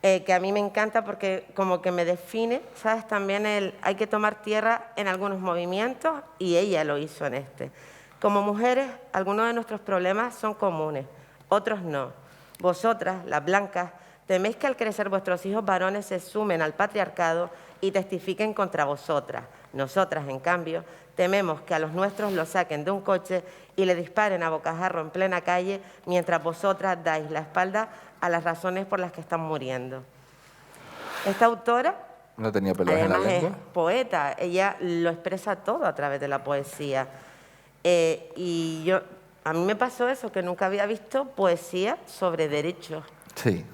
que a mí me encanta porque como que me define, ¿sabes? También hay que tomar tierra en algunos movimientos y ella lo hizo en este. Como mujeres, algunos de nuestros problemas son comunes, otros no. Vosotras, las blancas, teméis que al crecer vuestros hijos varones se sumen al patriarcado y testifiquen contra vosotras. Nosotras, en cambio, tememos que a los nuestros los saquen de un coche y le disparen a bocajarro en plena calle mientras vosotras dais la espalda a las razones por las que están muriendo. Esta autora, no tenía pelos en la además, lengua. es poeta, ella lo expresa todo a través de la poesía. Y a mí me pasó eso, que nunca había visto poesía sobre derechos. Sí.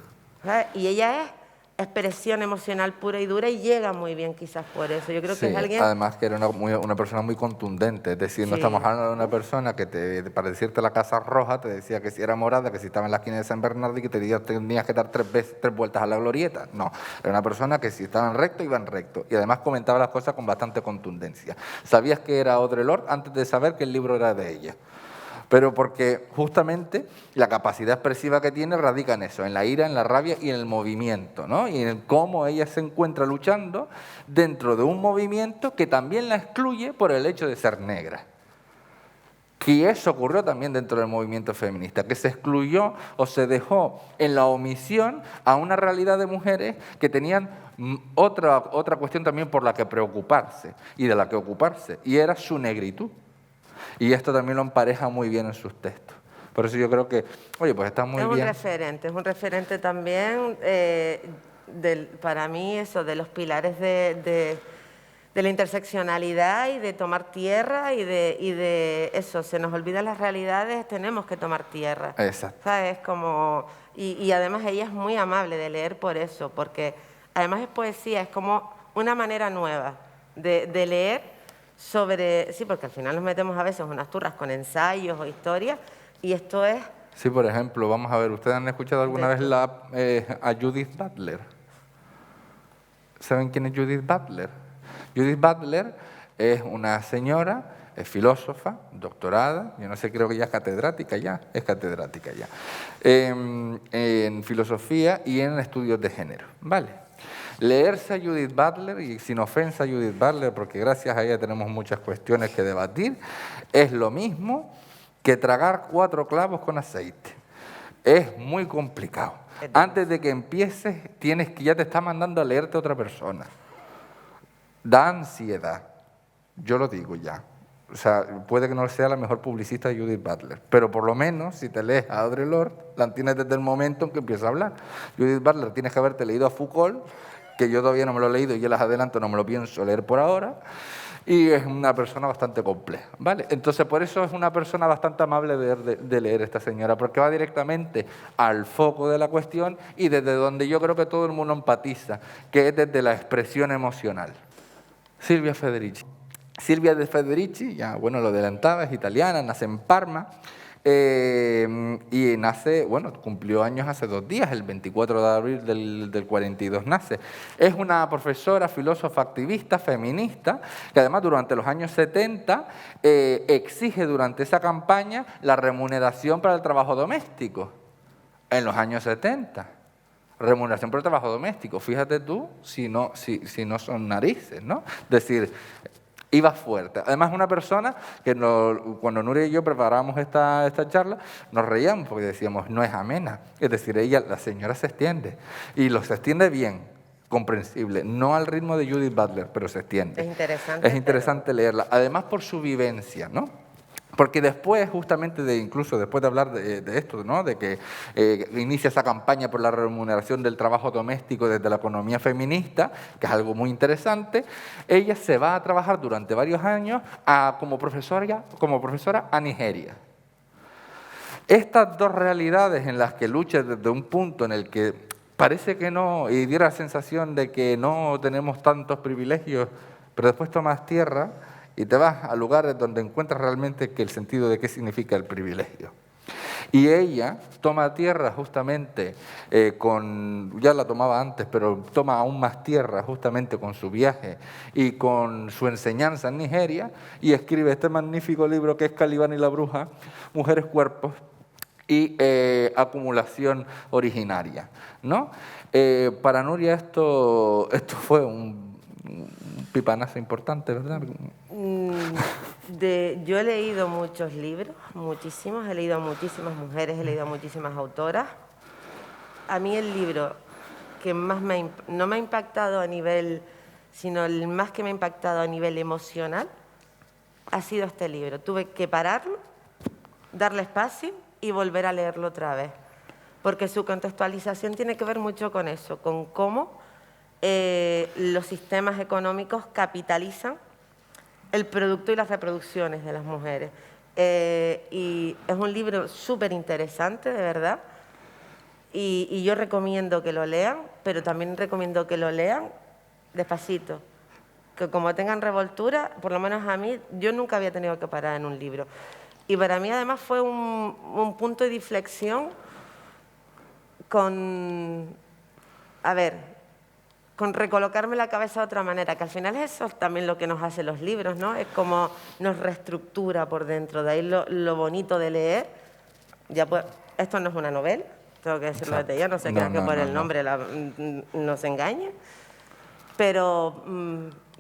¿Sabes? Y ella es expresión emocional pura y dura y llega muy bien quizás por eso. Yo creo que es alguien... Además que era una persona muy contundente, es decir, no estamos hablando de una persona que para decirte la Casa Roja te decía que si era morada, que si estaba en la esquina de San Bernardo y que tenías que dar tres vueltas a la glorieta. No, era una persona que si estaban recto, iban recto. Y además comentaba las cosas con bastante contundencia. ¿Sabías que era Audre Lorde antes de saber que el libro era de ella? Pero porque justamente la capacidad expresiva que tiene radica en eso, en la ira, en la rabia y en el movimiento, ¿no? Y en cómo ella se encuentra luchando dentro de un movimiento que también la excluye por el hecho de ser negra. Y eso ocurrió también dentro del movimiento feminista, que se excluyó o se dejó en la omisión a una realidad de mujeres que tenían otra cuestión también por la que preocuparse y de la que ocuparse, y era su negritud. Y esto también lo empareja muy bien en sus textos. Por eso yo creo que, oye, pues está muy bien. Es un referente también, para mí, eso, de los pilares de la interseccionalidad y de tomar tierra y de eso, se nos olvidan las realidades, tenemos que tomar tierra. Exacto. ¿Sabes? Como, y además ella es muy amable de leer por eso, porque además es poesía, es como una manera nueva de leer sobre... Sí, porque al final nos metemos a veces unas turras con ensayos o historias y esto es... Sí, por ejemplo, vamos a ver, ¿ustedes han escuchado alguna vez a Judith Butler? ¿Saben quién es Judith Butler? Judith Butler es una señora, es filósofa, doctorada, yo no sé, creo que ya es catedrática ya, en filosofía y en estudios de género, ¿vale? Leerse a Judith Butler, y sin ofensa a Judith Butler, porque gracias a ella tenemos muchas cuestiones que debatir, es lo mismo que tragar 4 clavos con aceite. Es muy complicado. Antes de que empieces, ya te está mandando a leerte otra persona. Da ansiedad, yo lo digo ya. O sea, puede que no sea la mejor publicista de Judith Butler, pero por lo menos, si te lees a Audre Lorde, la tienes desde el momento en que empieza a hablar. Judith Butler tienes que haberte leído a Foucault, que yo todavía no me lo he leído y yo les adelanto, no me lo pienso leer por ahora, y es una persona bastante compleja, ¿vale? Entonces, por eso es una persona bastante amable de leer esta señora, porque va directamente al foco de la cuestión y desde donde yo creo que todo el mundo empatiza, que es desde la expresión emocional. Silvia Federici. Silvia de Federici, ya bueno, lo adelantaba, es italiana, nace en Parma, Y nace, bueno, cumplió años hace 2 días, el 24 de abril del 42 nace. Es una profesora, filósofa, activista, feminista, que además durante los años 70 exige durante esa campaña la remuneración para el trabajo doméstico. En los años 70. Remuneración por el trabajo doméstico. Fíjate tú si no son narices, ¿no? Es decir, iba fuerte. Además, una persona que cuando Nuria y yo preparábamos esta charla, nos reíamos porque decíamos, no es amena. Es decir, la señora se extiende. Y se extiende bien, comprensible. No al ritmo de Judith Butler, pero se extiende. Es interesante. Es interesante leerla. Además, por su vivencia, ¿no? Porque después, justamente, incluso después de hablar de esto, ¿no? De que inicia esa campaña por la remuneración del trabajo doméstico desde la economía feminista, que es algo muy interesante, ella se va a trabajar durante varios años como profesora a Nigeria. Estas dos realidades en las que lucha desde un punto en el que parece que no, y diera la sensación de que no tenemos tantos privilegios, pero después tomas tierra y te vas a lugares donde encuentras realmente el sentido de qué significa el privilegio. Y ella toma tierra justamente ya la tomaba antes, pero toma aún más tierra justamente con su viaje y con su enseñanza en Nigeria, y escribe este magnífico libro que es Calibán y la bruja, Mujeres, Cuerpos y Acumulación Originaria, ¿no? Para Nuria esto fue un pipanazo importante, ¿verdad? Yo he leído muchos libros, muchísimos, he leído a muchísimas mujeres, he leído a muchísimas autoras. A mí el libro que más no me ha impactado a nivel, sino el más que me ha impactado a nivel emocional, ha sido este libro. Tuve que pararlo, darle espacio y volver a leerlo otra vez, porque su contextualización tiene que ver mucho con eso, con cómo los sistemas económicos capitalizan el producto y las reproducciones de las mujeres. Y es un libro súper interesante, de verdad, y yo recomiendo que lo lean, pero también recomiendo que lo lean despacito, que como tengan revoltura, por lo menos a mí, yo nunca había tenido que parar en un libro. Y para mí además fue un punto de inflexión con recolocarme la cabeza de otra manera, que al final eso es también lo que nos hace los libros, ¿no? Es como nos reestructura por dentro, de ahí lo bonito de leer. Ya pues, esto no es una novela, tengo que decirlo desde ya, no se crean que por el nombre nos engañe, pero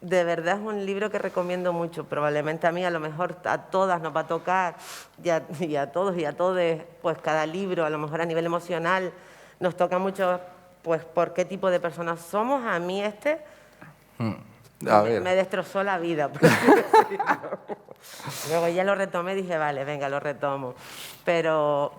de verdad es un libro que recomiendo mucho. Probablemente a mí, a lo mejor a todas nos va a tocar, y a todos y a todes, pues cada libro, a lo mejor a nivel emocional, nos toca mucho, pues por qué tipo de personas somos. A mí me destrozó la vida. Luego ya lo retomé y dije, vale, venga, lo retomo. Pero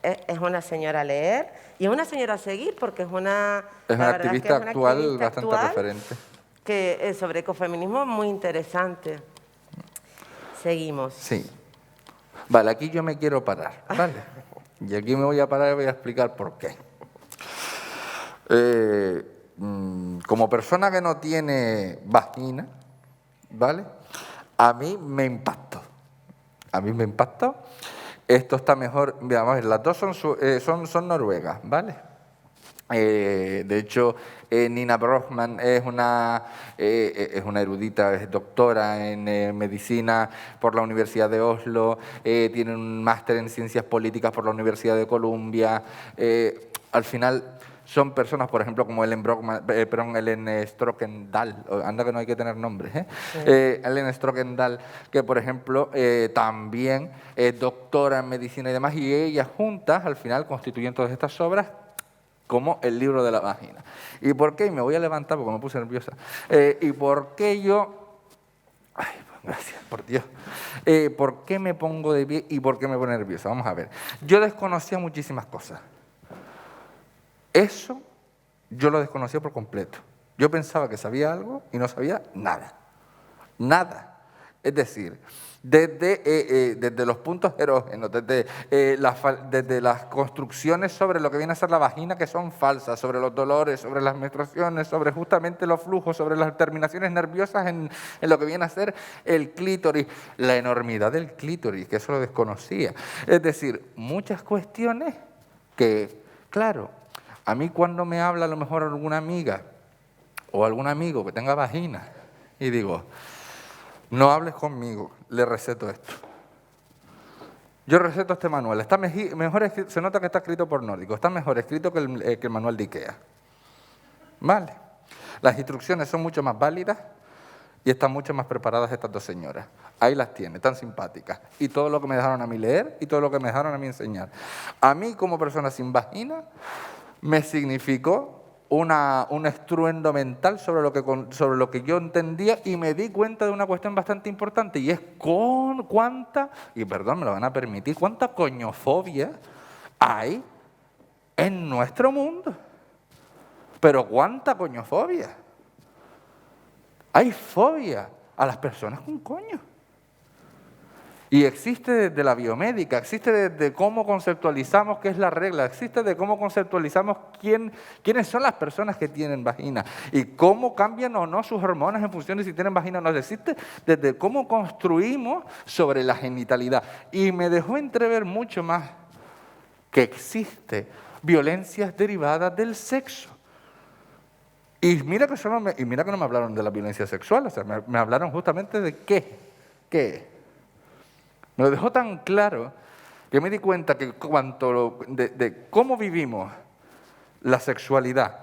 es una señora a leer y es una señora a seguir, porque es una activista actual bastante referente. Que sobre ecofeminismo muy interesante. Seguimos. Sí. Vale, aquí yo me quiero parar, ¿vale? Y aquí me voy a parar y voy a explicar por qué. Como persona que no tiene vagina, ¿vale? A mí me impactó. Esto está mejor. Vamos a ver, las dos son noruegas, ¿vale? De hecho, Nina Brochmann es una erudita, es doctora en medicina por la Universidad de Oslo, tiene un máster en ciencias políticas por la Universidad de Columbia. Al final son personas, por ejemplo, como Ellen Strokendahl, anda que no hay que tener nombres, Sí. Ellen Strokendahl, que por ejemplo también es doctora en medicina y demás, y ellas juntas al final constituyen todas estas obras como el libro de la vagina. ¿Y por qué? Y me voy a levantar porque me puse nerviosa. ¿Y por qué yo? Ay, gracias, por Dios. ¿Por qué me pongo de pie y por qué me pongo nerviosa? Vamos a ver. Yo desconocía muchísimas cosas. Eso yo lo desconocía por completo. Yo pensaba que sabía algo y no sabía nada. Nada. Es decir, desde los puntos erógenos, desde las construcciones sobre lo que viene a ser la vagina que son falsas, sobre los dolores, sobre las menstruaciones, sobre justamente los flujos, sobre las terminaciones nerviosas en lo que viene a ser el clítoris, la enormidad del clítoris, que eso lo desconocía. Es decir, muchas cuestiones que, claro, a mí cuando me habla a lo mejor alguna amiga o algún amigo que tenga vagina y digo, no hables conmigo, le receto esto. Yo receto este manual, está mejor escrito, se nota que está escrito por nórdico, está mejor escrito que el manual de Ikea. ¿Vale? Las instrucciones son mucho más válidas y están mucho más preparadas estas dos señoras. Ahí las tiene, tan simpáticas. Y todo lo que me dejaron a mí leer y todo lo que me dejaron a mí enseñar. A mí, como persona sin vagina, me significó un estruendo mental sobre lo que yo entendía y me di cuenta de una cuestión bastante importante y es cuánta, y perdón, me lo van a permitir, cuánta coñofobia hay en nuestro mundo. Pero cuánta coñofobia. Hay fobia a las personas con coño. Y existe desde la biomédica, existe desde cómo conceptualizamos qué es la regla, existe de cómo conceptualizamos quiénes son las personas que tienen vagina y cómo cambian o no sus hormonas en función de si tienen vagina o no. Existe desde cómo construimos sobre la genitalidad. Y me dejó entrever mucho más que existe violencias derivadas del sexo. Y mira que no me hablaron de la violencia sexual, o sea, me hablaron justamente de qué. Me lo dejó tan claro que me di cuenta que de cómo vivimos la sexualidad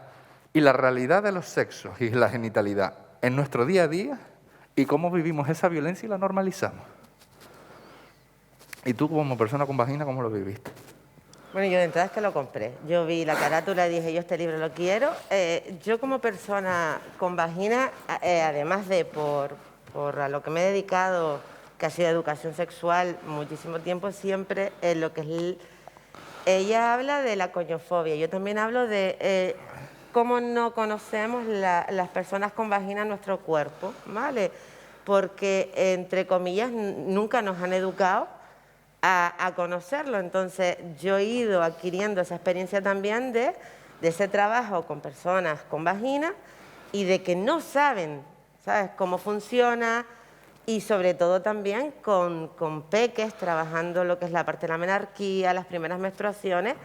y la realidad de los sexos y la genitalidad en nuestro día a día y cómo vivimos esa violencia y la normalizamos. ¿Y tú como persona con vagina cómo lo viviste? Bueno, yo de entrada es que lo compré. Yo vi la carátula y dije, yo este libro lo quiero. Yo como persona con vagina, además de por a lo que me he dedicado, que ha sido educación sexual muchísimo tiempo, siempre lo que es... Ella habla de la coñofobia, yo también hablo de cómo no conocemos las personas con vagina en nuestro cuerpo, ¿vale? Porque, entre comillas, nunca nos han educado a conocerlo. Entonces, yo he ido adquiriendo esa experiencia también de ese trabajo con personas con vagina y de que no saben, ¿sabes?, cómo funciona. Y sobre todo también con peques, trabajando lo que es la parte de la menarquía, las primeras menstruaciones,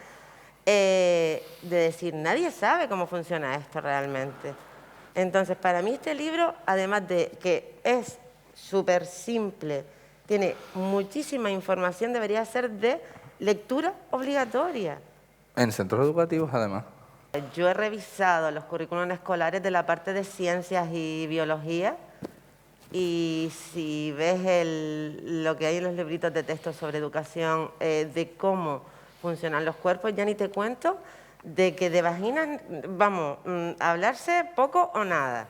de decir, nadie sabe cómo funciona esto realmente. Entonces, para mí este libro, además de que es súper simple, tiene muchísima información, debería ser de lectura obligatoria. En centros educativos, además. Yo he revisado los currículums escolares de la parte de ciencias y biología. Y si ves lo que hay en los libritos de texto sobre educación, de cómo funcionan los cuerpos, ya ni te cuento de que de vaginas, vamos, hablarse poco o nada.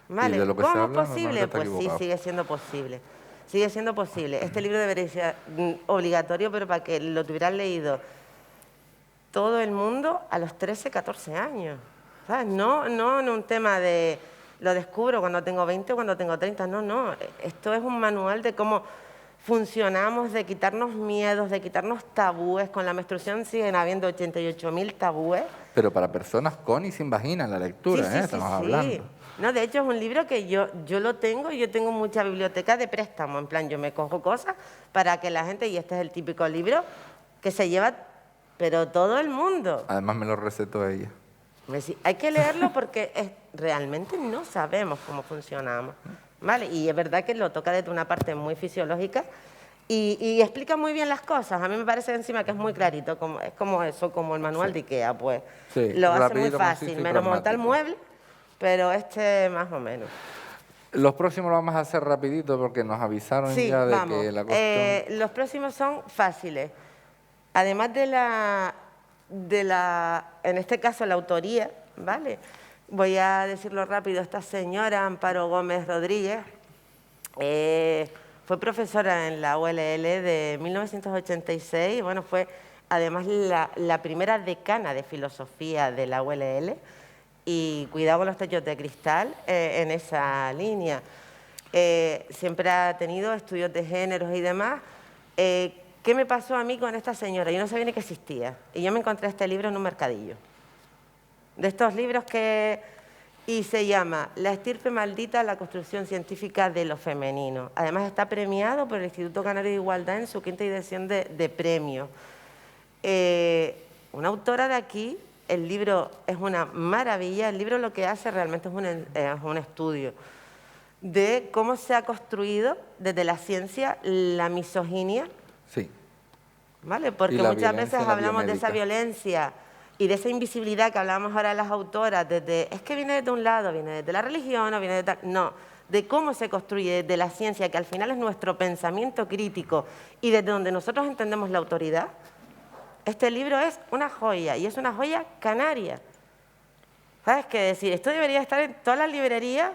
¿Vale? ¿Y de lo que ¿Cómo se es habla? posible? Pues sí, sigue siendo posible. Sigue siendo posible. Este libro debería ser obligatorio, pero para que lo tuvieran leído todo el mundo a los 13, 14 años. ¿Sabes? No un tema de... lo descubro cuando tengo 20 o cuando tengo 30. No. Esto es un manual de cómo funcionamos, de quitarnos miedos, de quitarnos tabúes. Con la menstruación siguen habiendo 88.000 tabúes. Pero para personas con y sin vagina en la lectura, Sí, estamos hablando. No, de hecho es un libro que yo lo tengo y yo tengo mucha biblioteca de préstamo. En plan, yo me cojo cosas para que la gente, y este es el típico libro que se lleva, pero todo el mundo. Además me lo recetó ella. Hay que leerlo porque realmente no sabemos cómo funcionamos, ¿vale? Y es verdad que lo toca desde una parte muy fisiológica y explica muy bien las cosas. A mí me parece encima que es muy clarito, es como eso, como el manual de Ikea, pues. Sí, lo hace muy rapidito, fácil, conciso y menos montar el pragmático. mueble, pero este más o menos. Los próximos lo vamos a hacer rapidito porque nos avisaron Sí, ya de vamos. que la cuestión... Los próximos son fáciles. Además de en este caso, la autoría, ¿vale? Voy a decirlo rápido. Esta señora, Amparo Gómez Rodríguez, fue profesora en la ULL de 1986. Bueno, fue además la primera decana de filosofía de la ULL y cuidaba los techos de cristal en esa línea. Siempre ha tenido estudios de géneros y demás. ¿Qué me pasó a mí con esta señora? Yo no sabía ni que existía. Y yo me encontré este libro en un mercadillo. De estos libros y se llama La estirpe maldita, la construcción científica de lo femenino. Además está premiado por el Instituto Canario de Igualdad en su 5ª edición de premio. Una autora de aquí, el libro es una maravilla. El libro lo que hace realmente es un estudio de cómo se ha construido desde la ciencia la misoginia. Sí. ¿Vale? Porque muchas veces hablamos de esa violencia y de esa invisibilidad que hablábamos ahora de las autoras, es que viene desde un lado, viene desde la religión o viene de tal... No, de cómo se construye desde la ciencia, que al final es nuestro pensamiento crítico y desde donde nosotros entendemos la autoridad. Este libro es una joya y es una joya canaria. ¿Sabes qué decir? Esto debería estar en todas las librerías,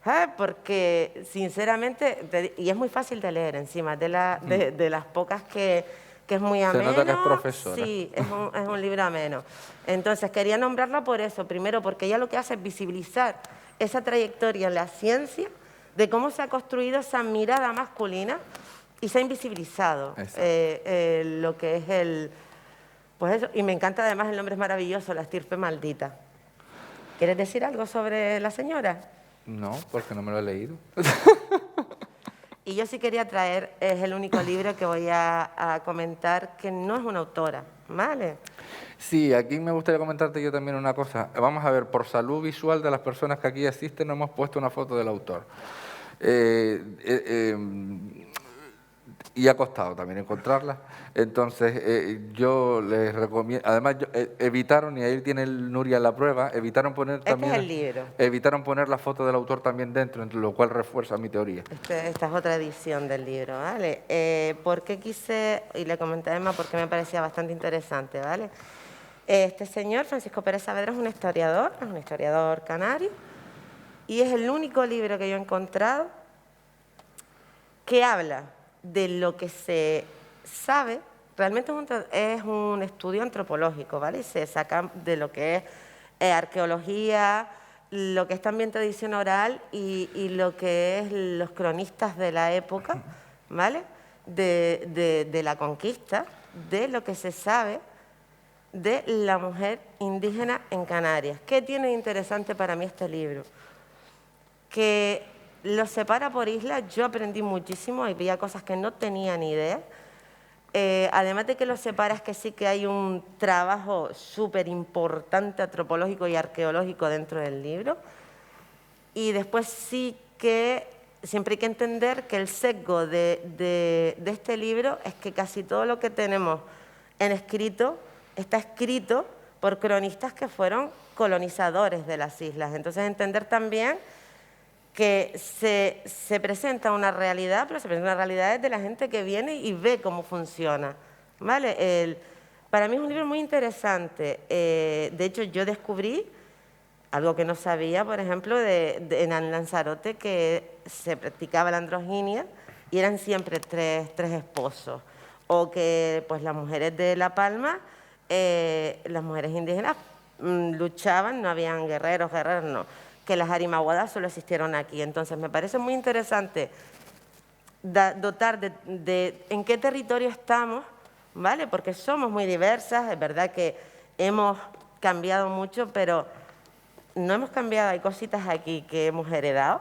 ¿sabes? Porque sinceramente, y es muy fácil de leer encima, de las pocas que es muy ameno. Se nota que es profesora. Sí, es un libro ameno. Entonces, quería nombrarla por eso. Primero, porque ella lo que hace es visibilizar esa trayectoria en la ciencia de cómo se ha construido esa mirada masculina y se ha invisibilizado lo que es el... Pues eso, y me encanta además, el nombre es maravilloso, La estirpe maldita. ¿Quieres decir algo sobre la señora? No, porque no me lo he leído. Y yo sí quería traer, es el único libro que voy a comentar que no es una autora, ¿vale? Sí, aquí me gustaría comentarte yo también una cosa. Vamos a ver, por salud visual de las personas que aquí asisten, no hemos puesto una foto del autor. Y ha costado también encontrarla. Entonces, yo les recomiendo... Además, evitaron, y ahí tiene Nuria la prueba, evitaron poner también... Este es el libro. Evitaron poner la foto del autor también dentro, entre lo cual refuerza mi teoría. Esta es otra edición del libro, ¿vale? ¿Por qué quise...? Y le comenté además porque me parecía bastante interesante, ¿vale? Este señor, Francisco Pérez Saavedra, es un historiador canario, y es el único libro que yo he encontrado que habla de lo que se sabe. Realmente es un estudio antropológico, ¿vale? Se saca de lo que es arqueología, lo que es también tradición oral y lo que es los cronistas de la época, ¿vale? De la conquista, de lo que se sabe de la mujer indígena en Canarias. ¿Qué tiene de interesante para mí este libro? Que los separa por islas. Yo aprendí muchísimo y veía cosas que no tenía ni idea. Además de que los separa, es que sí que hay un trabajo súper importante antropológico y arqueológico dentro del libro. Y después sí que siempre hay que entender que el sesgo de este libro es que casi todo lo que tenemos en escrito está escrito por cronistas que fueron colonizadores de las islas. Entonces, entender también que se presenta una realidad, pero se presenta una realidad de la gente que viene y ve cómo funciona, ¿vale? Para mí es un libro muy interesante. De hecho, yo descubrí algo que no sabía, por ejemplo, en Lanzarote, que se practicaba la androginia y eran siempre tres esposos. O que pues las mujeres de La Palma, las mujeres indígenas luchaban, no habían guerreros, no. Que las arimaguadas solo existieron aquí. Entonces, me parece muy interesante dotar de en qué territorio estamos, ¿vale? Porque somos muy diversas, es verdad que hemos cambiado mucho, pero no hemos cambiado. Hay cositas aquí que hemos heredado,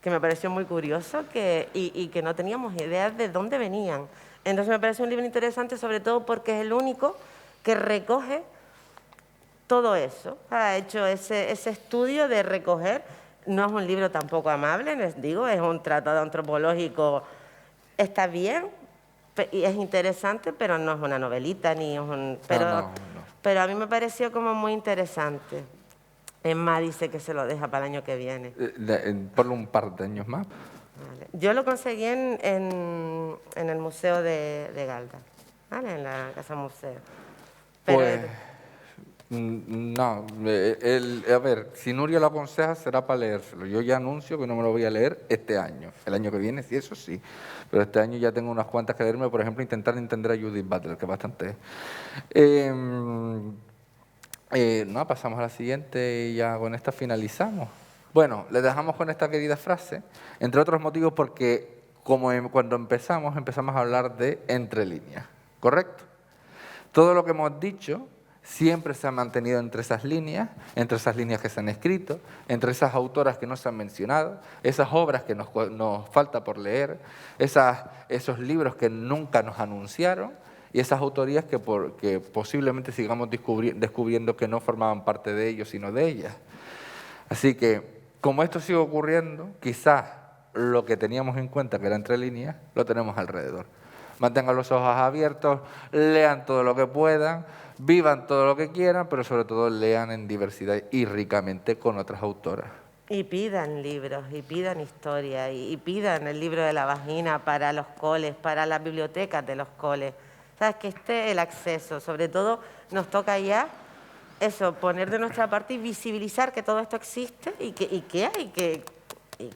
que me pareció muy curioso, y que no teníamos idea de dónde venían. Entonces, me parece un libro interesante, sobre todo porque es el único que recoge todo eso. Ha hecho ese estudio de recoger. No es un libro tampoco amable, les digo, es un tratado antropológico. Está bien y es interesante, pero no es una novelita ni es un... Pero a mí me pareció como muy interesante. Es más, dice que se lo deja para el año que viene. Por un par de años más. Vale. Yo lo conseguí en el Museo de Galda, ¿vale? En la Casa Museo. Pero pues... No, a ver, si Nuria lo aconseja será para leérselo. Yo ya anuncio que no me lo voy a leer este año. El año que viene sí, eso sí. Pero este año ya tengo unas cuantas que leerme. Por ejemplo, intentar entender a Judith Butler, que es bastante... no, pasamos a la siguiente y ya con esta finalizamos. Bueno, les dejamos con esta querida frase, entre otros motivos porque cuando empezamos a hablar de entre líneas, ¿correcto? Todo lo que hemos dicho siempre se ha mantenido entre esas líneas que se han escrito, entre esas autoras que no se han mencionado, esas obras que nos falta por leer, esos libros que nunca nos anunciaron y esas autorías que posiblemente sigamos descubriendo que no formaban parte de ellos, sino de ellas. Así que, como esto sigue ocurriendo, quizás lo que teníamos en cuenta, que era entre líneas, lo tenemos alrededor. Mantengan los ojos abiertos, lean todo lo que puedan, vivan todo lo que quieran, pero sobre todo lean en diversidad y ricamente con otras autoras. Y pidan libros, y pidan historia, y pidan el libro de la vagina para los coles, para las bibliotecas de los coles. ¿Sabes? Que esté el acceso. Sobre todo nos toca ya eso, poner de nuestra parte y visibilizar que todo esto existe y que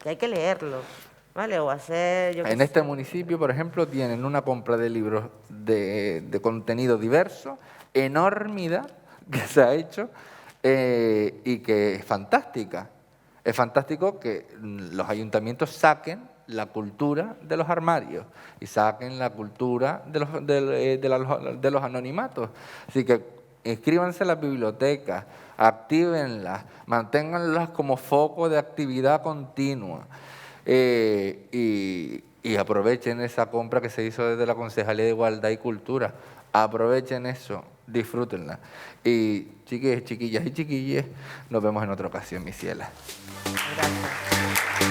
hay que leerlo, ¿vale? O hacer... En este municipio, por ejemplo, tienen una compra de libros de contenido diverso, enormidad, que se ha hecho y que es fantástica. Es fantástico que los ayuntamientos saquen la cultura de los armarios y saquen la cultura de los anonimatos. Así que inscríbanse en las bibliotecas, actívenlas, manténganlas como foco de actividad continua y aprovechen esa compra que se hizo desde la Concejalía de Igualdad y Cultura. Aprovechen eso, disfrútenla. Y chiquillas y chiquilles, nos vemos en otra ocasión, mis cielas. Gracias.